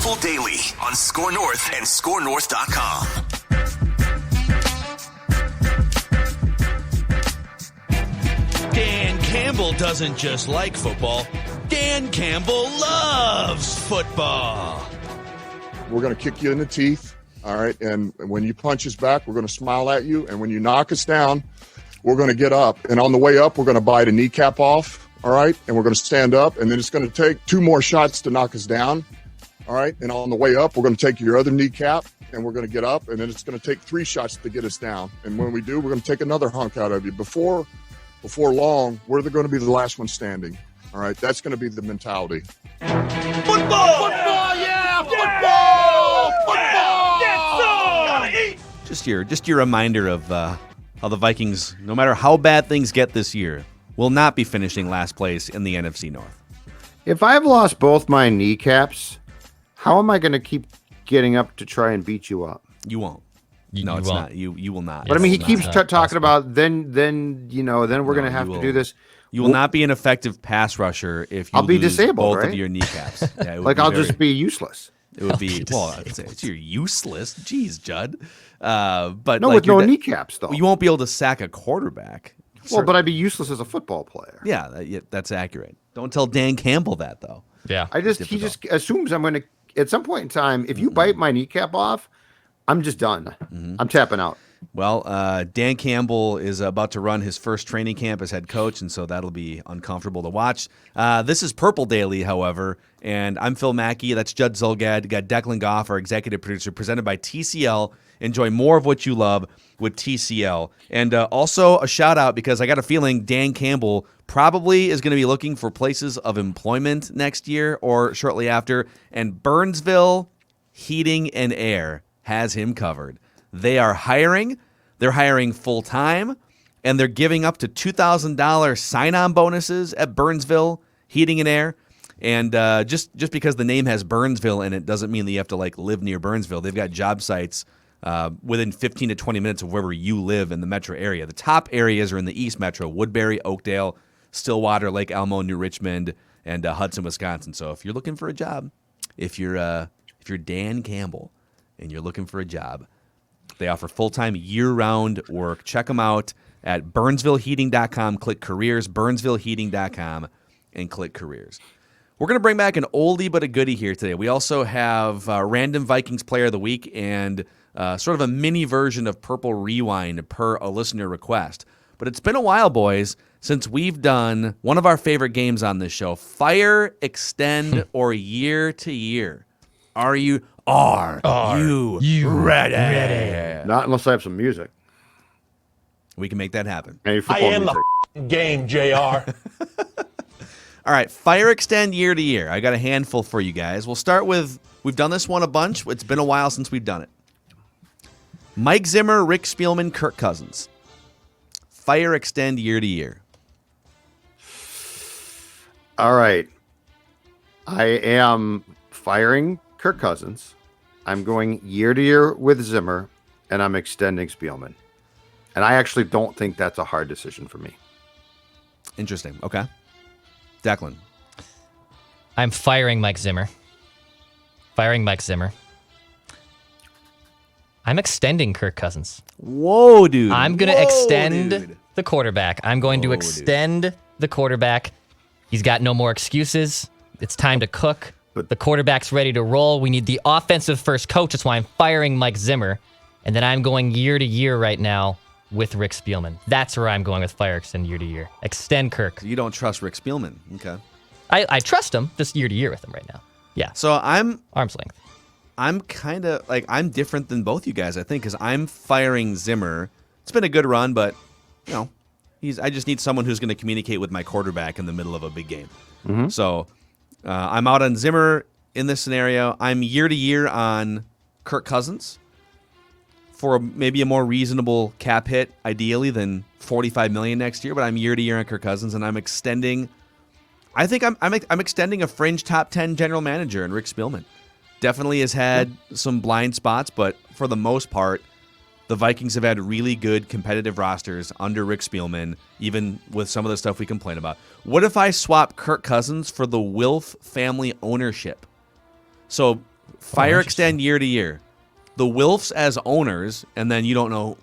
Purple Daily on Score North and ScoreNorth.com. Dan Campbell doesn't just like football. Dan Campbell loves football. We're going to kick you in the teeth, all right? And when you punch us back, we're going to smile at you. And when you knock us down, we're going to get up. And on the way up, we're going to bite a kneecap off, all right? And we're going to stand up. And then it's going to take 2 more shots to knock us down, all right? And on the way up, we're going to take your other kneecap, and we're going to get up. And then it's going to take 3 shots to get us down. And when we do, we're going to take another hunk out of you. Before long, we're going to be the last one standing, all right? That's going to be the mentality. Football! Yeah! Just your reminder of how the Vikings, no matter how bad things get this year, will not be finishing last place in the NFC North. If I've lost both my kneecaps, how am I going to keep getting up to try and beat you up? You won't. No, it's not. You will not. But I mean, he keeps talking about then we're going to have to do this. You will not be an effective pass rusher if you I'll be lose disabled, both right? of your kneecaps. Yeah, I'll just be useless. It would be you're useless. Jeez, Judd. But no, with no kneecaps though. You won't be able to sack a quarterback. Well, but I'd be useless as a football player. Yeah, that's accurate. Don't tell Dan Campbell that though. Yeah, he just assumes I'm going to at some point in time. If you bite my kneecap off, I'm just done. I'm tapping out. Well, Dan Campbell is about to run his first training camp as head coach, and so that'll be uncomfortable to watch. This is Purple Daily, however, and I'm Phil Mackey. That's Judd Zolgad. Got Declan Goff, our executive producer, presented by TCL. Enjoy more of what you love with TCL. And also a shout-out because I got a feeling Dan Campbell probably is going to be looking for places of employment next year or shortly after, and Burnsville Heating and Air has him covered. They are hiring. They're hiring full-time, and they're giving up to $2,000 sign-on bonuses at Burnsville Heating and Air. And just because the name has Burnsville in it doesn't mean that you have to live near Burnsville. They've got job sites within 15 to 20 minutes of wherever you live in the metro area. The top areas are in the East Metro: Woodbury, Oakdale, Stillwater, Lake Elmo, New Richmond, and Hudson, Wisconsin. So if you're looking for a job, if you're Dan Campbell and you're looking for a job, they offer full-time, year-round work. Check them out at burnsvilleheating.com. Click careers, burnsvilleheating.com, and click careers. We're going to bring back an oldie but a goodie here today. We also have Random Vikings Player of the Week and sort of a mini version of Purple Rewind per a listener request. But it's been a while, boys, since we've done one of our favorite games on this show, Fire, Extend, or Year to Year. Are you ready? Not unless I have some music. We can make that happen. I am the game, JR. All right, Fire Extend Year to Year. I got a handful for you guys. We'll start with, we've done this one a bunch. It's been a while since we've done it. Mike Zimmer, Rick Spielman, Kirk Cousins. Fire Extend Year to Year. All right. I am firing Kirk Cousins. I'm going year to year with Zimmer, and I'm extending Spielman. And I actually don't think that's a hard decision for me. Interesting. Okay. Declan. I'm firing Mike Zimmer. I'm extending Kirk Cousins. Whoa, dude. I'm going to extend the quarterback. I'm going to extend the quarterback. He's got no more excuses. It's time to cook. The quarterback's ready to roll. We need the offensive first coach. That's why I'm firing Mike Zimmer. And then I'm going year to year right now with Rick Spielman. That's where I'm going with fire extend year to year. Extend Kirk. You don't trust Rick Spielman. Okay. I trust him, just year to year with him right now. Yeah. So I'm arm's length. I'm kind of I'm different than both you guys, I think, because I'm firing Zimmer. It's been a good run, but I just need someone who's going to communicate with my quarterback in the middle of a big game. Mm-hmm. So I'm out on Zimmer in this scenario. I'm year to year on Kirk Cousins for maybe a more reasonable cap hit, ideally, than $45 million next year. But I'm year to year on Kirk Cousins, and I'm extending. I think I'm extending a fringe top 10 general manager in Rick Spielman. Definitely has had some blind spots, but for the most part, the Vikings have had really good competitive rosters under Rick Spielman, even with some of the stuff we complain about. What if I swap Kirk Cousins for the Wilf family ownership? So Fire extend year to year. The Wilfs as owners, and then you don't know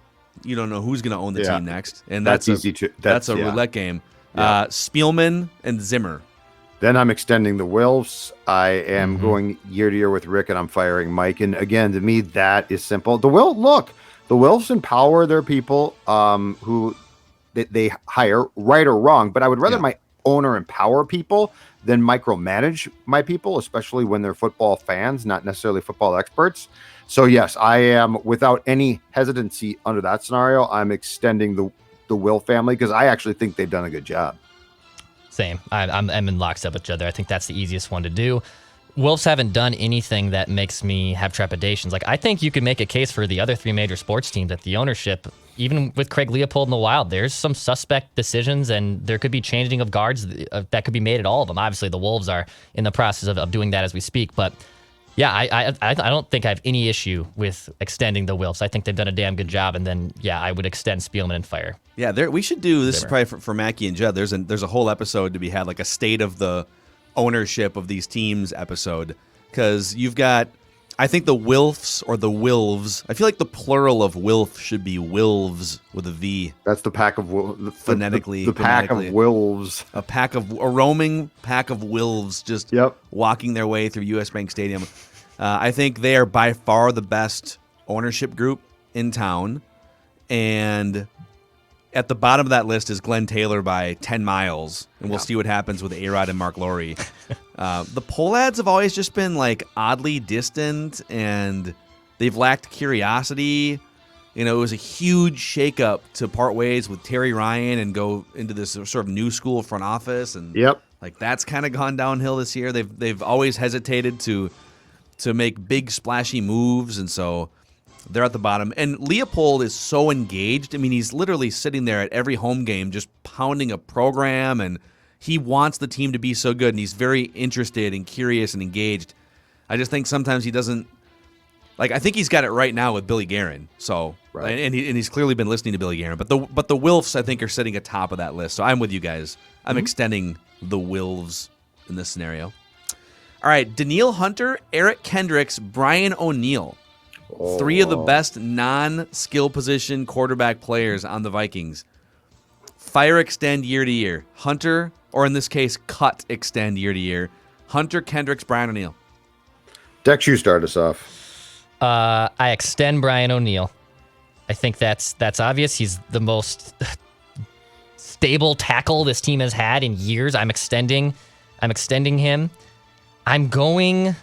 who's going to own the team next, and that's easy. That's a roulette game. Spielman and Zimmer. Then I'm extending the Wilfs. I am going year to year with Rick, and I'm firing Mike. And again, to me, that is simple. The Wilfs empower their people who they hire, right or wrong. But I would rather my owner empower people than micromanage my people, especially when they're football fans, not necessarily football experts. So yes, I am, without any hesitancy under that scenario, I'm extending the Will family because I actually think they've done a good job. Same. I'm in lockstep with each other. I think that's the easiest one to do. Wolves haven't done anything that makes me have trepidations. Like, I think you could make a case for the other three major sports teams that the ownership, even with Craig Leopold in the Wild, there's some suspect decisions and there could be changing of guards that could be made at all of them. Obviously, the Wolves are in the process of doing that as we speak. But yeah, I don't think I have any issue with extending the Wilfs. I think they've done a damn good job. And then, I would extend Spielman and fire. Yeah, we should do this. Is probably for Mackie and Judd. There's a whole episode to be had, like a state of the ownership of these teams episode, because you've got, I think, the Wilfs or the Wilves. I feel like the plural of Wilf should be Wilves with a V. That's the pack of phonetically. The pack of Wilves. A roaming pack of Wilves just walking their way through US Bank Stadium. I think they are by far the best ownership group in town, and at the bottom of that list is Glenn Taylor by 10 miles, and we'll see what happens with A-Rod and Mark Lowry. The Pohlads have always just been like oddly distant, and they've lacked curiosity. It was a huge shakeup to part ways with Terry Ryan and go into this sort of new school front office, and like that's kind of gone downhill this year. They've always hesitated to make big splashy moves, and so they're at the bottom. And Leopold is so engaged. I mean, he's literally sitting there at every home game just pounding a program, and he wants the team to be so good, and he's very interested and curious and engaged. I just think sometimes he doesn't, I think he's got it right now with Billy Guerin. So, and he's clearly been listening to Billy Guerin. But the Wilfs, I think, are sitting atop of that list. So I'm with you guys. I'm extending the Wilves in this scenario. All right, Danielle Hunter, Eric Kendricks, Brian O'Neill. Three of the best non-skill position quarterback players on the Vikings. Fire extend year to year. Hunter, or in this case, cut extend year to year. Hunter, Kendricks, Brian O'Neill. Dex, you start us off. I extend Brian O'Neill. I think that's obvious. He's the most stable tackle this team has had in years. I'm extending him. I'm going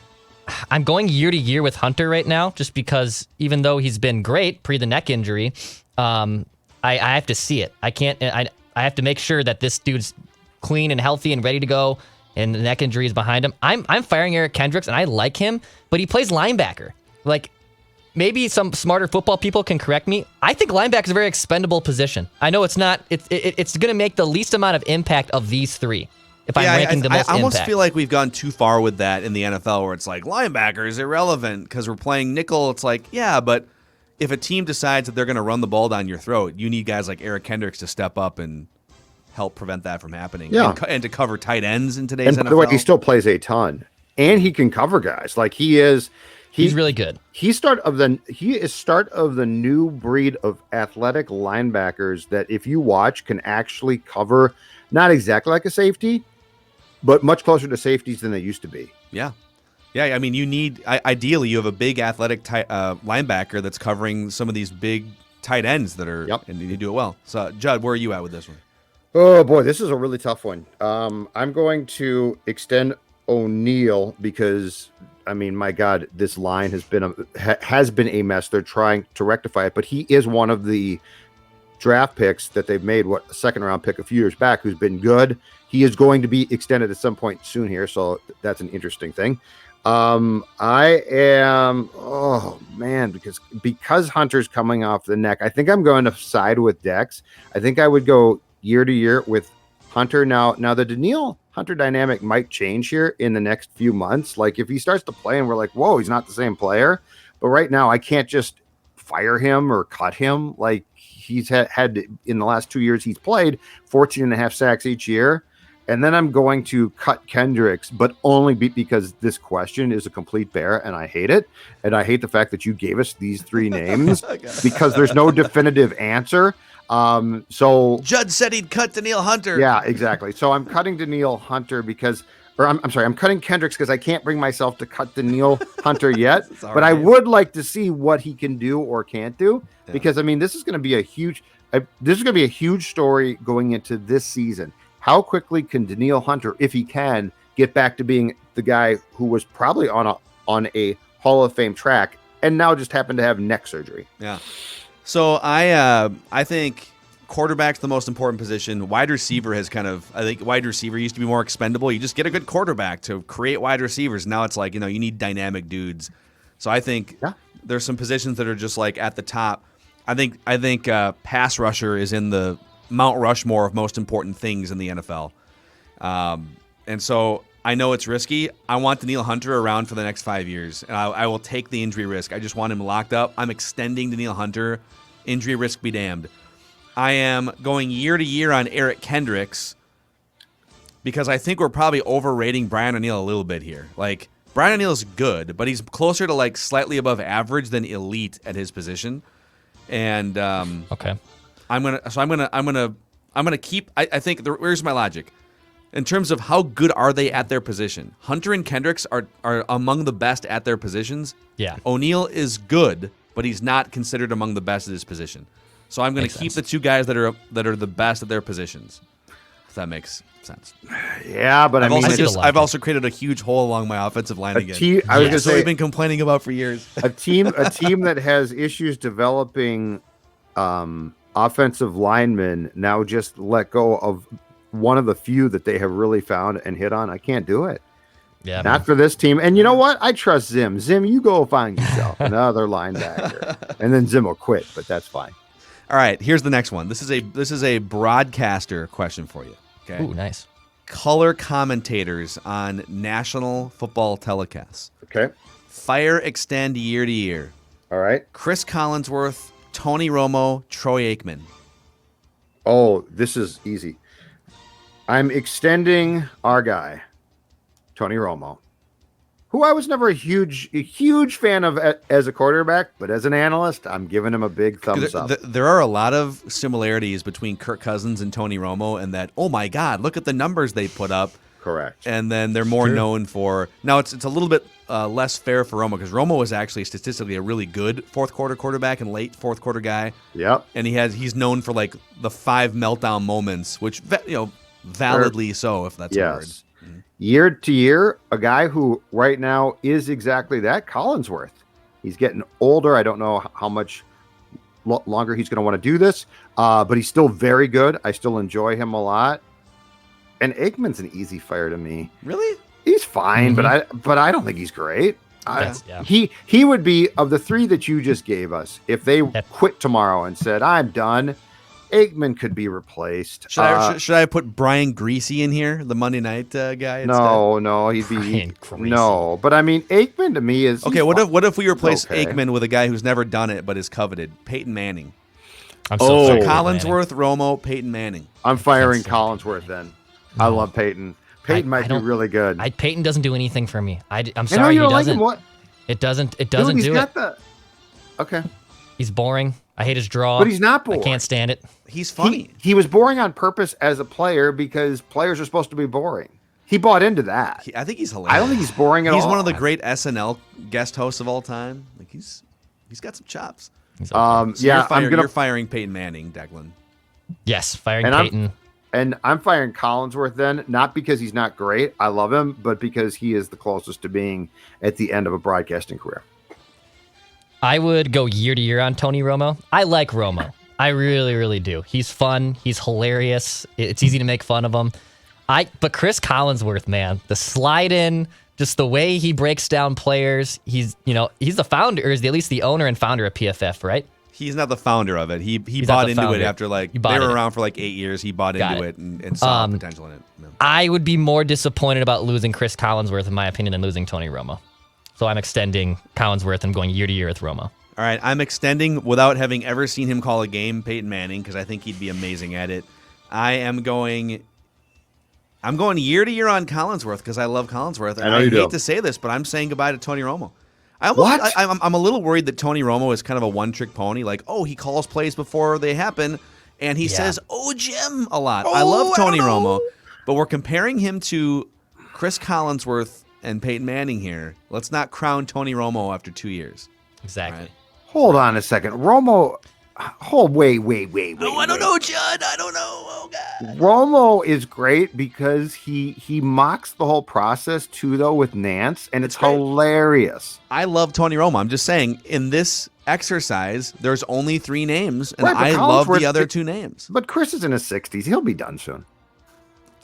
year to year with Hunter right now, just because even though he's been great pre the neck injury, I have to see it. I can't. I have to make sure that this dude's clean and healthy and ready to go, and the neck injury is behind him. I'm firing Eric Kendricks, and I like him, but he plays linebacker. Like, maybe some smarter football people can correct me. I think linebacker is a very expendable position. I know it's not. It's going to make the least amount of impact of these three. If I'm ranking the most impact. I almost feel like we've gone too far with that in the NFL, where it's like linebacker is irrelevant because we're playing nickel. It's like, yeah, but if a team decides that they're going to run the ball down your throat, you need guys like Eric Kendricks to step up and help prevent that from happening. Yeah. And to cover tight ends in today's NFL. And by the way, he still plays a ton, and he can cover guys. Like he's really good. He is start of the new breed of athletic linebackers that, if you watch, can actually cover, not exactly like a safety, but much closer to safeties than they used to be. Yeah. Yeah, I mean, you need, ideally, you have a big athletic linebacker that's covering some of these big tight ends that are, and you do it well. So, Judd, where are you at with this one? Oh, boy, this is a really tough one. I'm going to extend O'Neill because, I mean, my God, this line has been a mess. They're trying to rectify it, but he is one of the draft picks that they've made, a second-round pick a few years back, who's been good. He is going to be extended at some point soon here, so that's an interesting thing. I am, because Hunter's coming off the neck, I think I'm going to side with Dex. I think I would go year to year with Hunter. Now the Danielle Hunter dynamic might change here in the next few months. Like, if he starts to play and we're like, whoa, he's not the same player. But right now, I can't just fire him or cut him. Like, he's had in the last 2 years he's played 14 and a half sacks each year. and then I'm going to cut Kendricks, but only because this question is a complete bear, and I hate it. And I hate the fact that you gave us these three names because there's no definitive answer. So Judd said he'd cut Danielle Hunter. Yeah, exactly. So I'm cutting Danielle Hunter I'm sorry, I'm cutting Kendricks because I can't bring myself to cut Danielle Hunter yet. But I would like to see what he can do or can't do, because I mean, this is going to be a huge story going into this season. How quickly can Danielle Hunter, if he can, get back to being the guy who was probably on a Hall of Fame track and now just happened to have neck surgery? Yeah. So I think quarterback's the most important position. Wide receiver I think wide receiver used to be more expendable. You just get a good quarterback to create wide receivers. Now it's like, you need dynamic dudes. So I think there's some positions that are just like at the top. I think pass rusher is in the Mount Rushmore of most important things in the NFL. And so I know it's risky. I want Danielle Hunter around for the next 5 years, and I will take the injury risk. I just want him locked up. I'm extending Danielle Hunter. Injury risk be damned. I am going year to year on Eric Kendricks because I think we're probably overrating Brian O'Neill a little bit here. Like, Brian O'Neill's good, but he's closer to like slightly above average than elite at his position. And okay, I'm gonna keep. I think where's my logic in terms of how good are they at their position? Hunter and Kendricks are among the best at their positions. Yeah, O'Neill is good, but he's not considered among the best at his position. So I'm going to keep the two guys that are the best at their positions. If that makes sense. Yeah, but I've also created a huge hole along my offensive line again. I was going to say, we've been complaining about for years. a team that has issues developing offensive linemen now just let go of one of the few that they have really found and hit on. I can't do it. Yeah, not for this team. And you know what? I trust Zim. Zim, you go find yourself another linebacker, and then Zim will quit. But that's fine. All right, here's the next one. This is a broadcaster question for you. Okay. Ooh, nice. Color commentators on national football telecasts. Okay. Fire extend year to year. All right. Chris Collinsworth, Tony Romo, Troy Aikman. Oh, this is easy. I'm extending our guy, Tony Romo, who I was never a huge fan of as a quarterback, but as an analyst, I'm giving him a big thumbs up. There are a lot of similarities between Kirk Cousins and Tony Romo, and that, oh my God, look at the numbers they put up. Correct. And then they're more known for now. It's a little bit less fair for Romo because Romo was actually statistically a really good fourth quarter quarterback and late fourth quarter guy. Yep. And he's known for like the 5 meltdown moments, which validly so, if that's a word. Year to year, a guy who right now is exactly that, Collinsworth. He's getting older. I don't know how much longer he's going to want to do this, but he's still very good. I still enjoy him a lot. And Aikman's an easy fire to me. Really? He's fine, but I don't think he's great. Yeah. He would be, of the three that you just gave us, if they quit tomorrow and said, I'm done, Aikman could be replaced. Should I put Brian Greasy in here, the Monday night guy? No, he'd be no. But I mean, Aikman to me is okay. What if we replace Aikman with a guy who's never done it but is coveted? Peyton Manning. So Collinsworth, Romo, Peyton Manning. I'm firing Collinsworth then. No. I love Peyton. Peyton might be really good. Peyton doesn't do anything for me. I'm sorry, he doesn't. Like him, it doesn't do it. Okay. He's boring. I hate his draw. But he's not boring. I can't stand it. He's funny. He was boring on purpose as a player because players are supposed to be boring. He bought into that. I think he's hilarious. I don't think he's boring at all. He's one of the great SNL guest hosts of all time. Like he's got some chops. Okay. So you're firing Peyton Manning, Declan. Yes, firing Peyton. I'm firing Collinsworth then, not because he's not great. I love him, but because he is the closest to being at the end of a broadcasting career. I would go year to year on Tony Romo. I like Romo. I really, really do. He's fun. He's hilarious. It's easy to make fun of him. But Chris Collinsworth, man, the slide in, just the way he breaks down players. He's the founder, or is at least the owner and founder of PFF, right? He's not the founder of it. He bought into it after they were around for like 8 years. He bought into it and saw potential in it. No. I would be more disappointed about losing Chris Collinsworth, in my opinion, than losing Tony Romo. So I'm extending Collinsworth and going year to year with Romo. All right, I'm extending without having ever seen him call a game, Peyton Manning, because I think he'd be amazing at it. I am going I'm going year to year on Collinsworth because I love Collinsworth. And I hate to say this, but I'm saying goodbye to Tony Romo. I'm a little worried that Tony Romo is kind of a one-trick pony. Like, he calls plays before they happen, and he says, Jim, a lot. I love Tony Romo, but we're comparing him to Chris Collinsworth and Peyton Manning here. Let's not crown Tony Romo after 2 years. Exactly. Right? Hold on a second. Romo... wait. I don't know, Judd. I don't know. Oh, God. Romo is great because he mocks the whole process, too, though, with Nance, and it's hilarious. I love Tony Romo. I'm just saying, in this exercise, there's only 3 names, and I love the other 2 names. But Chris is in his 60s. He'll be done soon.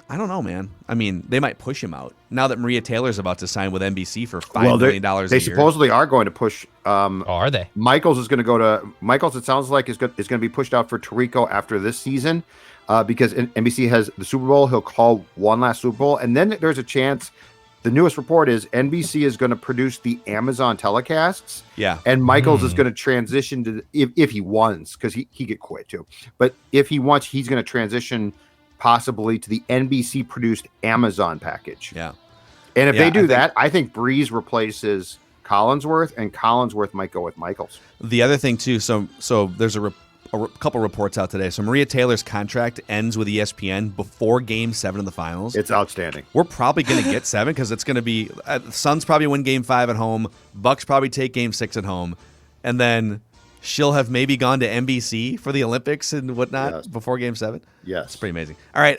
I don't know, man. I mean, they might push him out. Now that Maria Taylor's about to sign with NBC for $5 million a year. They supposedly are going to push. Are they? Michaels is going to go to Michaels. It sounds like is going to be pushed out for Tirico after this season because NBC has the Super Bowl. He'll call one last Super Bowl, and then there's a chance. The newest report is NBC is going to produce the Amazon telecasts. Yeah, and Michaels is going to transition to if he wants, because he could quit too. But if he wants, he's going to transition possibly to the NBC produced Amazon package. Yeah. And if they do that, I think Breeze replaces Collinsworth, and Collinsworth might go with Michaels. The other thing too, so there's a couple reports out today. So Maria Taylor's contract ends with ESPN before Game 7 of the finals. It's outstanding. We're probably going to get 7 because it's going to be Suns probably win Game 5 at home. Bucks probably take Game 6 at home, and then she'll have maybe gone to NBC for the Olympics and whatnot before Game 7. Yes. It's pretty amazing. All right,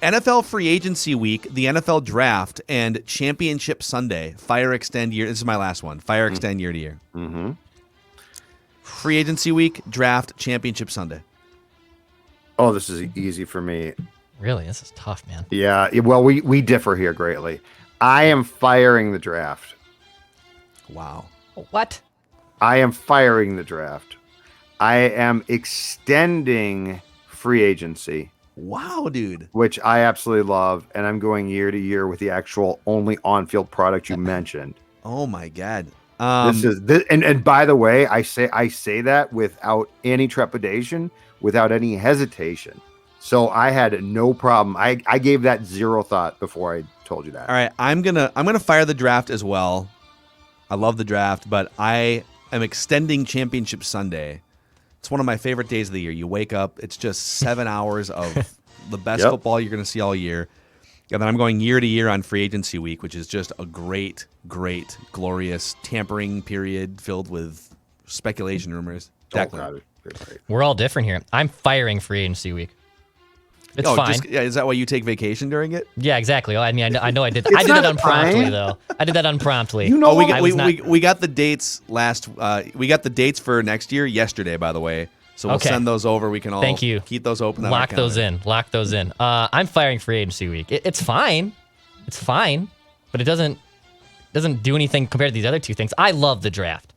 NFL free agency week, the NFL draft, and championship Sunday. Fire extend year. This is my last one. Fire extend year to year. Mm-hmm. Free agency week, draft, championship Sunday. Oh, this is easy for me. Really? This is tough, man. Yeah. Well, we differ here greatly. I am firing the draft. Wow. What? I am firing the draft. I am extending free agency. Wow, dude. Which I absolutely love, and I'm going year to year with the actual only on-field product you mentioned. Oh my God. And by the way, I say that without any trepidation, without any hesitation. So I had no problem. I gave that zero thought before I told you that. All right, I'm gonna fire the draft as well. I love the draft, but I am extending Championship Sunday. It's one of my favorite days of the year. You wake up, it's just 7 hours of the best football you're going to see all year. And then I'm going year to year on free agency week, which is just a great, great, glorious tampering period filled with speculation rumors. Declan. We're all different here. I'm firing free agency week. It's fine. Is that why you take vacation during it? Yeah, exactly. I mean, I know I did. I did that unpromptly, though. I did that unpromptly. You know, we got the dates we got the dates for next year yesterday, by the way. So we'll send those over. We can all keep those open. Lock those in. I'm firing free agency week. It's fine. It's fine, but it doesn't do anything compared to these other two things. I love the draft.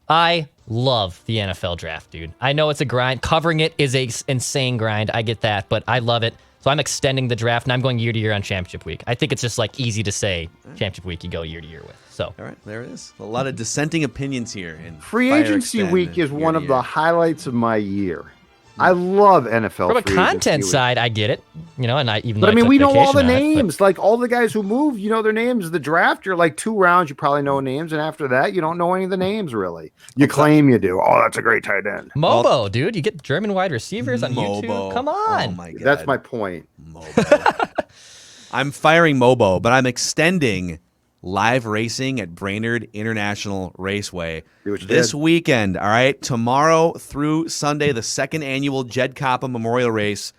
I love the NFL draft, dude. I know it's a grind. Covering it is a insane grind. I get that, but I love it. So I'm extending the draft, and I'm going year to year on championship week. I think it's just like easy to say championship week you go year to year with. So all right, there it is. A lot of dissenting opinions here. Free agency week is one of the highlights of my year. I love NFL. From a content side, I get it. You know, and but I mean, we know all the names. Like all the guys who move, you know their names. The draft, you're like 2 rounds, you probably know names, and after that, you don't know any of the names really. You claim you do. Oh, that's a great tight end. Mobo, dude, you get German wide receivers on YouTube. Come on, oh my God. That's my point. Mobo. I'm firing Mobo, but I'm extending live racing at Brainerd International Raceway this weekend. All right, tomorrow through Sunday, the 2nd annual Jed Coppa Memorial Race.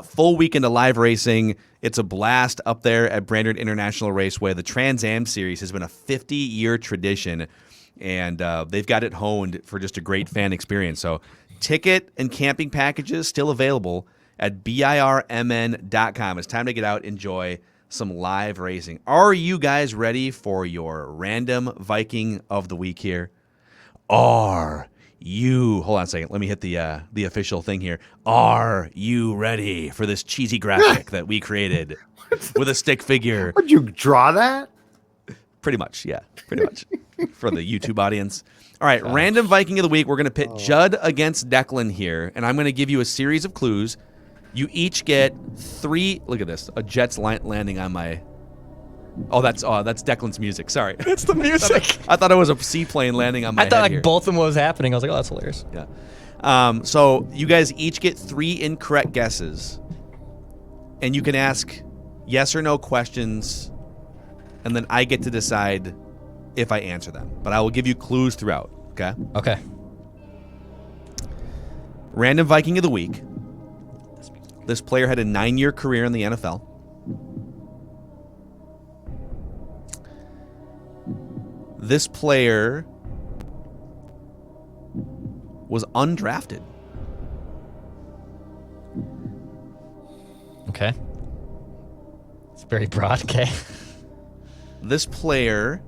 Full weekend of live racing. It's a blast up there at Brainerd International Raceway. The Trans Am Series has been a 50-year tradition, and they've got it honed for just a great fan experience. So ticket and camping packages still available at birmn.com. It's time to get out, enjoy some live racing. Are you guys ready for your random Viking of the week here? Hold on a second. Let me hit the official thing here. Are you ready for this cheesy graphic that we created with a stick figure? Would you draw that? Pretty much, yeah. Pretty much. For the YouTube audience. All right, random Viking of the week. We're going to pit Judd against Declan here, and I'm going to give you a series of clues. You each get 3. Look at this. A jet's landing on my. Oh, that's Declan's music. Sorry. It's the music. I thought it was a seaplane landing on my I thought head like here. both of them was happening. I was like, oh, that's hilarious. Yeah. So you guys each get 3 incorrect guesses. And you can ask yes or no questions. And then I get to decide if I answer them. But I will give you clues throughout. Okay? Okay. Random Viking of the week. This player had a 9-year career in the NFL. This player was undrafted. Okay. It's very broad. Okay. This player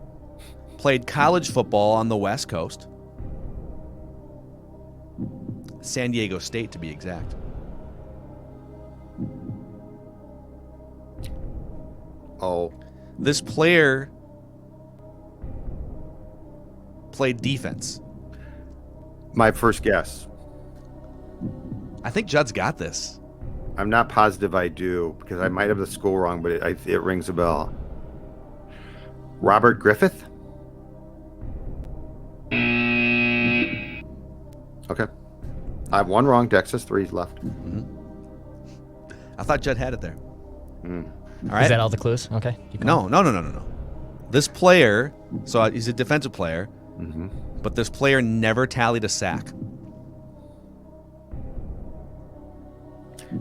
played college football on the West Coast. San Diego State, to be exact. Oh. This player played defense. My first guess. I think Judd's got this. I'm not positive I do because I might have the school wrong, but it rings a bell. Robert Griffith? Okay. I have 1 wrong. Dex has 3 left. I thought Judd had it there. All right. Is that all the clues? Okay. Keep going. No. This player, so he's a defensive player, but this player never tallied a sack.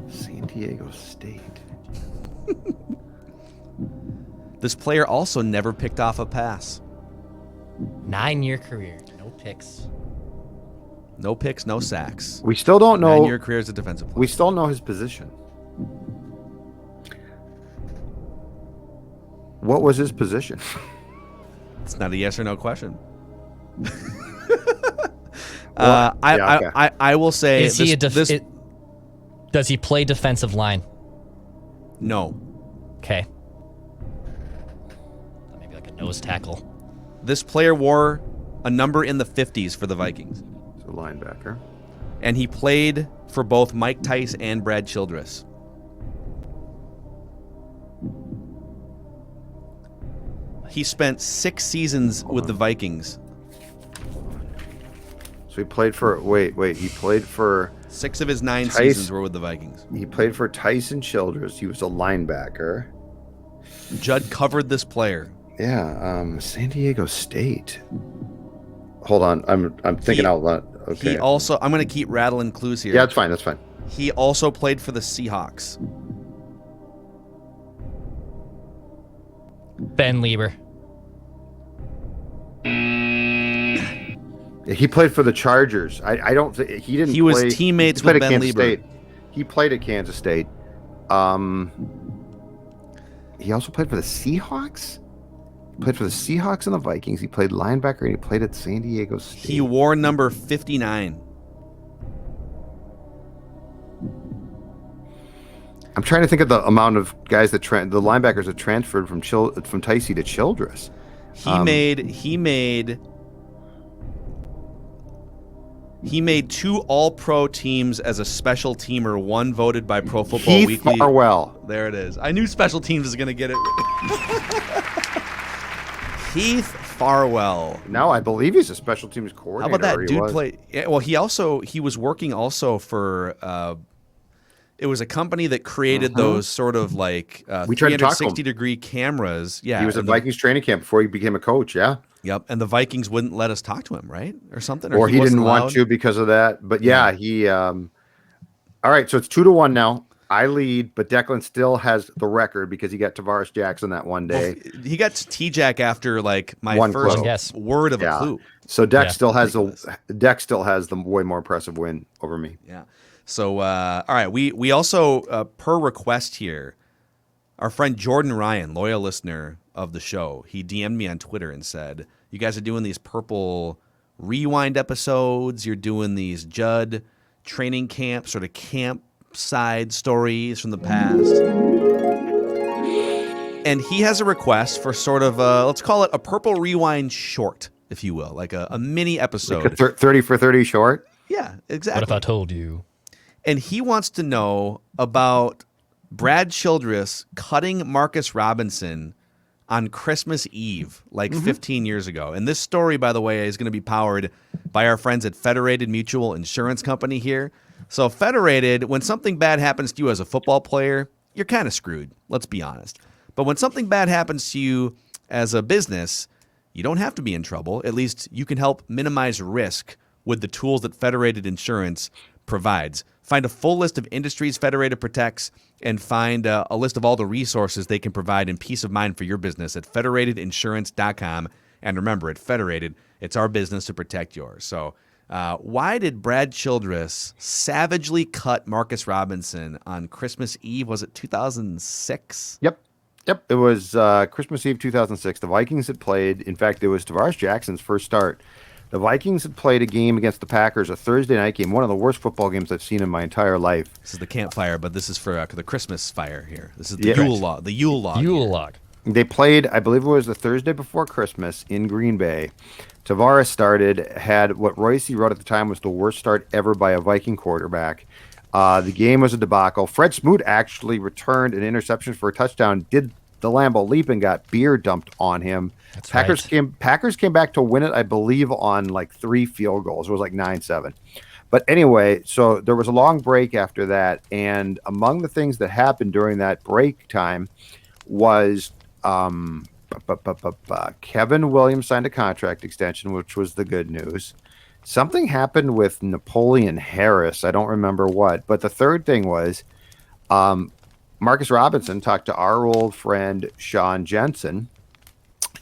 San Diego State. This player also never picked off a pass. 9-year career. No picks. No picks, no sacks. We still don't know. 9-year career as a defensive player. We still know his position. What was his position? It's not a yes or no question. Well, yeah, okay. I will say Is he does he play defensive line? No. Okay. Maybe like a nose tackle. This player wore a number in the 50s for the Vikings. So linebacker. And he played for both Mike Tice and Brad Childress. He spent 6 seasons with the Vikings. So he played for he played for 6 of his 9 seasons were with the Vikings. He played for Tyson Childress. He was a linebacker. Judd covered this player. Yeah, San Diego State. Hold on, I'm thinking out loud. Okay. He also, I'm going to keep rattling clues here. Yeah, that's fine. That's fine. He also played for the Seahawks. Ben Lieber. He played for the Chargers. I don't think he didn't. He was teammates with Ben Lieber. State. He played at Kansas State. He also played for the Seahawks. He played for the Seahawks and the Vikings. He played linebacker and he played at San Diego State. He wore number 59. I'm trying to think of the amount of guys that the linebackers that transferred from Ticey to Childress. He made 2 All-Pro teams as a special teamer, 1 voted by Pro Football Heath Weekly. Farwell. There it is. I knew special teams was going to get it. Heath Farwell. Now I believe he's a special teams coordinator. How about that dude play? Yeah, well, he was working also for it was a company that created those sort of like 360-degree cameras. Yeah, he was at Vikings training camp before he became a coach. Yeah. Yep, and the Vikings wouldn't let us talk to him, right, or something, or he didn't want to because of that. But yeah, he. All right, so it's 2-1 now. I lead, but Declan still has the record because he got Tavares Jackson that one day. Well, he got T-Jack after like my one first word of a clue. So Dex still has the way more impressive win over me. Yeah. So all right, we also per request here, our friend Jordan Ryan, loyal listener of the show, he DM'd me on Twitter and said, "You guys are doing these Purple Rewind episodes. You're doing these Judd training camp sort of campside stories from the past." And he has a request for sort of let's call it a Purple Rewind short, if you will, like a mini episode. Like a 30 for 30 short? Yeah, exactly. What if I told you? and he wants to know about Brad Childress cutting Marcus Robinson on Christmas Eve, like 15 years ago. And this story, by the way, is going to be powered by our friends at Federated Mutual Insurance Company here. So Federated, when something bad happens to you as a football player, you're kind of screwed, let's be honest. But when something bad happens to you as a business, you don't have to be in trouble. At least you can help minimize risk with the tools that Federated Insurance provides. Find a full list of industries Federated protects and find a list of all the resources they can provide and peace of mind for your business at federatedinsurance.com. And remember, at Federated, it's our business to protect yours. So why did Brad Childress savagely cut Marcus Robinson on Christmas Eve? Was it 2006? Yep. It was Christmas Eve 2006. The Vikings had played. In fact, it was Tavares Jackson's first start. The Vikings had played a game against the Packers, a Thursday night game, one of the worst football games I've seen in my entire life. This is the campfire, but this is for the Christmas fire here. This is the Yule log. The Yule log. Yule log. They played, I believe it was the Thursday before Christmas in Green Bay. Tavares started, had what Royce wrote at the time was the worst start ever by a Viking quarterback. The game was a debacle. Fred Smoot actually returned an interception for a touchdown, did the Lambeau leap and got beer dumped on him. That's Packers right. came back to win it, I believe, on like 3 field goals. It was like 9-7. But anyway, so there was a long break after that, and among the things that happened during that break time was Kevin Williams signed a contract extension, which was the good news. Something happened with Napoleon Harris. I don't remember what. But the third thing was Marcus Robinson talked to our old friend Sean Jensen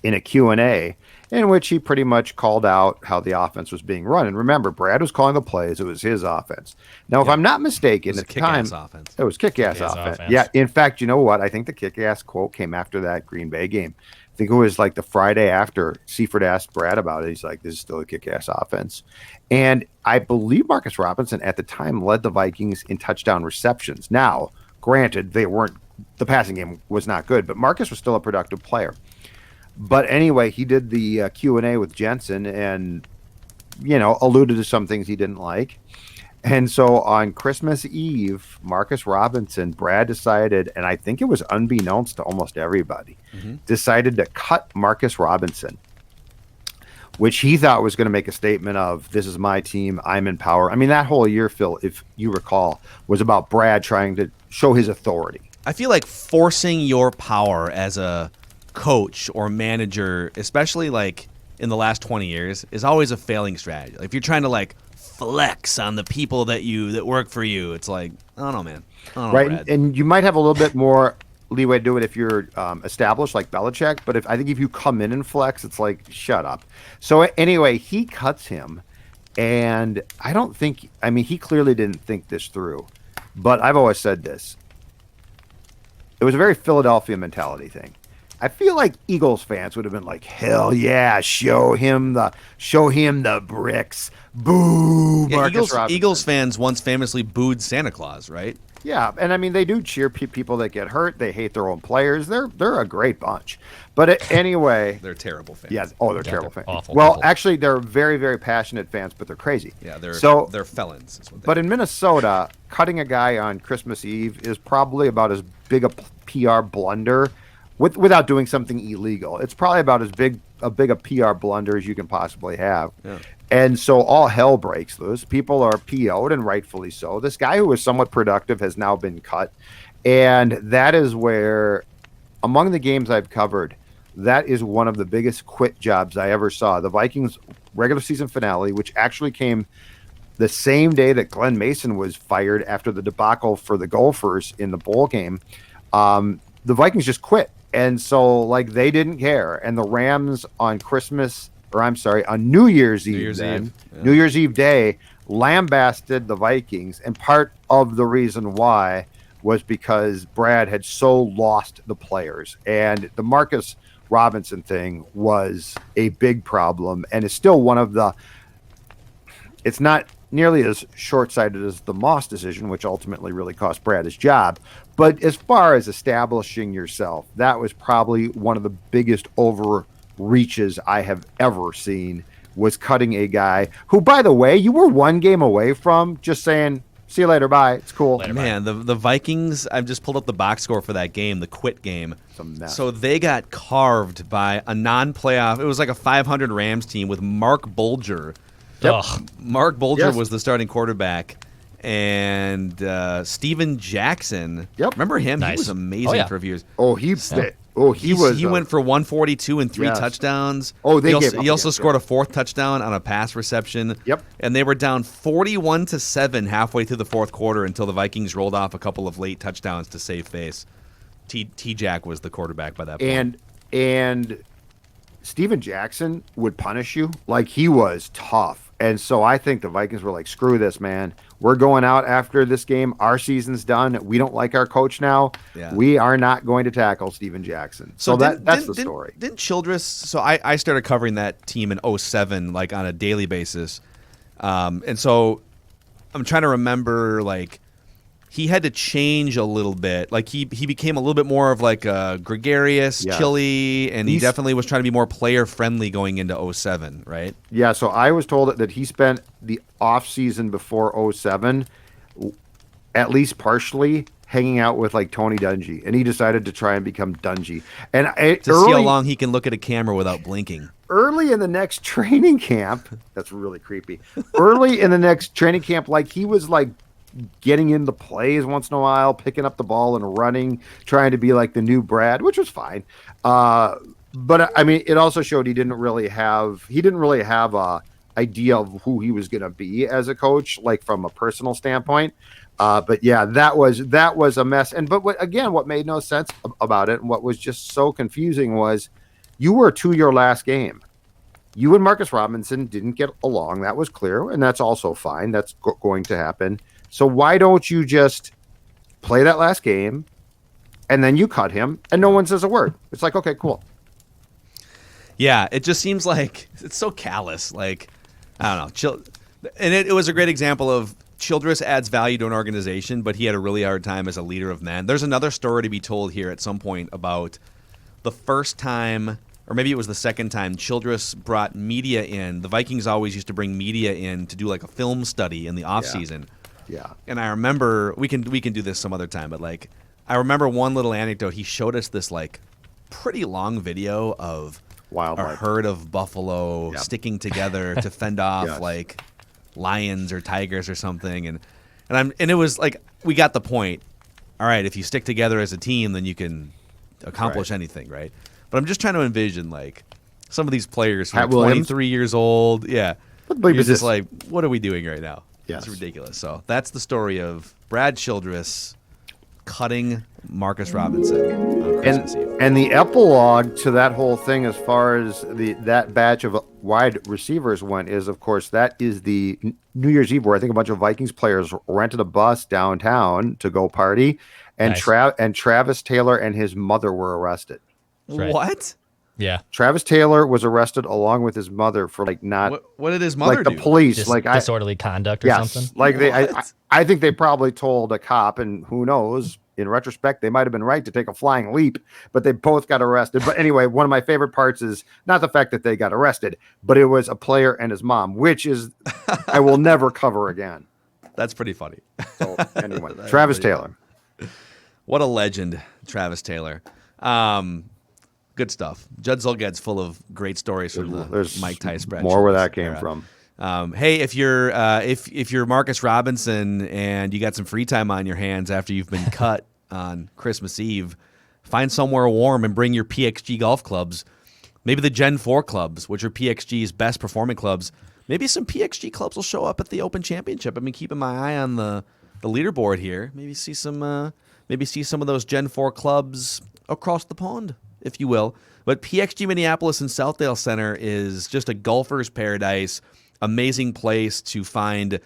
in a Q&A in which he pretty much called out how the offense was being run. And remember, Brad was calling the plays. It was his offense. Now, if I'm not mistaken, at the time, offense. it was kick-ass offense. Yeah, in fact, you know what? I think the kick-ass quote came after that Green Bay game. I think it was like the Friday after Seifert asked Brad about it. He's like, this is still a kick-ass offense. And I believe Marcus Robinson at the time led the Vikings in touchdown receptions. Now, granted, the passing game was not good, but Marcus was still a productive player. But anyway, he did the Q&A with Jensen and, alluded to some things he didn't like. And so on Christmas Eve, Marcus Robinson, Brad decided, and I think it was unbeknownst to almost everybody, decided to cut Marcus Robinson, which he thought was going to make a statement of, this is my team, I'm in power. I mean, that whole year, Phil, if you recall, was about Brad trying to show his authority. I feel like forcing your power as a coach or manager, especially like in the last 20 years, is always a failing strategy. Like if you're trying to like flex on the people that work for you, it's like, I don't know, man. I don't know, right, Brad. and you might have a little bit more leeway to do it if you're established like Belichick, but I think if you come in and flex, it's like, shut up. So anyway, he cuts him, and he clearly didn't think this through, but I've always said this. It was a very Philadelphia mentality thing. I feel like Eagles fans would have been like, hell yeah, show him the bricks. Boo, Yeah, Marcus Robinson. Eagles fans once famously booed Santa Claus, right? Yeah, and I mean, they do cheer people that get hurt. They hate their own players. They're a great bunch. But anyway. They're terrible fans. Yeah, they're terrible fans. Awful well, people. Actually, they're very, very passionate fans, but they're crazy. Yeah, they're felons. Is what But in Minnesota, cutting a guy on Christmas Eve is probably about as big a PR blunder without doing something illegal. It's probably about as big a PR blunder as you can possibly have. Yeah. And so all hell breaks loose. People are PO'd, and rightfully so. This guy who was somewhat productive has now been cut. And that is where, among the games I've covered, that is one of the biggest quit jobs I ever saw. The Vikings regular season finale, which actually came the same day that Glenn Mason was fired after the debacle for the Gophers in the bowl game, the Vikings just quit. And so, they didn't care. And the Rams on New Year's Eve, New Year's Eve day, lambasted the Vikings. And part of the reason why was because Brad had so lost the players. And the Marcus Robinson thing was a big problem and is still one of the – it's not nearly as short-sighted as the Moss decision, which ultimately really cost Brad his job. But as far as establishing yourself, that was probably one of the biggest overreaches I have ever seen, was cutting a guy who, by the way, you were one game away from just saying, See you later. Bye. It's cool. Man, the Vikings, I've just pulled up the box score for that game, the quit game. It's a mess. So they got carved by a non-playoff. It was like a 500 Rams team with Mark Bulger. Ugh. Mark Bulger Yes. was the starting quarterback. And Steven Jackson. Yep. Remember him? He Nice. was amazing Oh, yeah. for a few years. He went for 142 and 3 Yes. touchdowns. Oh, they he gave also, up he also again, scored a 4th touchdown on a pass reception. Yep. And they were down 41-7 halfway through the 4th quarter until the Vikings rolled off a couple of late touchdowns to save face. T-Jack was the quarterback by that point. And Steven Jackson would punish you. Like, he was tough. And so I think the Vikings were like, screw this, man. We're going out after this game. Our season's done. We don't like our coach now. Yeah. We are not going to tackle Steven Jackson. So that's the story. Didn't Childress? So I started covering that team in 2007, like on a daily basis, and so I'm trying to remember, like, he had to change a little bit. Like he became a little bit more of like a gregarious, Yes. chilly, and he definitely was trying to be more player friendly going into 2007, right? Yeah, so I was told that he spent the off season before 2007, at least partially, hanging out with like Tony Dungy, and he decided to try and become Dungy. And To see how long he can look at a camera without blinking. early in the next training camp, that's really creepy. Early in the next training camp, like he was like getting into plays once in a while, picking up the ball and running, trying to be like the new Brad, which was fine. But I mean, it also showed he didn't really have a idea of who he was going to be as a coach, like from a personal standpoint. But yeah, that was a mess. And but what made no sense about it, and what was just so confusing was, you were to your last game. You and Marcus Robinson didn't get along. That was clear, and that's also fine. That's going to happen. So why don't you just play that last game, and then you cut him, and no one says a word? It's like, okay, cool. Yeah, it just seems like it's so callous. Like, I don't know. And it was a great example of Childress adds value to an organization, but he had a really hard time as a leader of men. There's another story to be told here at some point about the first time, or maybe it was the second time, Childress brought media in. The Vikings always used to bring media in to do like a film study in the offseason. Yeah. And I remember, we can do this some other time, but like, I remember one little anecdote. He showed us this like pretty long video of Wildlife. a herd of buffalo sticking together to fend off like lions or tigers or something, and it was like, we got the point. All right, if you stick together as a team, then you can accomplish anything, right? But I'm just trying to envision like some of these players who are 23 years old. Yeah, you're just like, what are we doing right now? Yes. It's ridiculous. So that's the story of Brad Childress cutting Marcus Robinson on Christmas Eve. And the epilogue to that whole thing, as far as that batch of wide receivers went, is, of course, that is the New Year's Eve where I think a bunch of Vikings players rented a bus downtown to go party, and Nice. Travis Taylor and his mother were arrested. Right. What? Yeah. Travis Taylor was arrested along with his mother for like not What did his mother like the do? police Disorderly conduct or something. like I think they probably told a cop, and who knows, in retrospect they might have been right to take a flying leap, but they both got arrested. But anyway, one of my favorite parts is not the fact that they got arrested, but it was a player and his mom, which is I will never cover again. That's pretty funny. So anyway, Travis Taylor. What a legend, Travis Taylor. Good stuff. Judd Zulgad's full of great stories from the Mike Tice Brad More where Childress that came era. from. Hey, if you're Marcus Robinson and you got some free time on your hands after you've been cut on Christmas Eve, find somewhere warm and bring your PXG golf clubs. Maybe the Gen 4 clubs, which are PXG's best performing clubs. Maybe some PXG clubs will show up at the Open Championship. I've been keeping my eye on the leaderboard here. Maybe see some of those Gen 4 clubs across the pond, if you will. But PXG Minneapolis and Southdale Center is just a golfer's paradise. Amazing place to find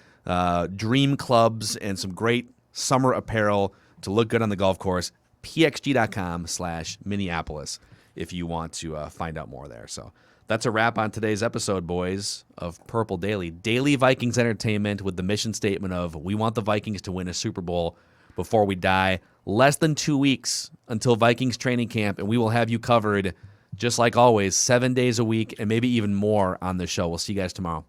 dream clubs and some great summer apparel to look good on the golf course. PXG.com/Minneapolis if you want to find out more there. So that's a wrap on today's episode, boys, of Purple Daily. Daily Vikings entertainment with the mission statement of, we want the Vikings to win a Super Bowl before we die. Less than 2 weeks until Vikings training camp, and we will have you covered, just like always, 7 days a week and maybe even more on the show. We'll see you guys tomorrow.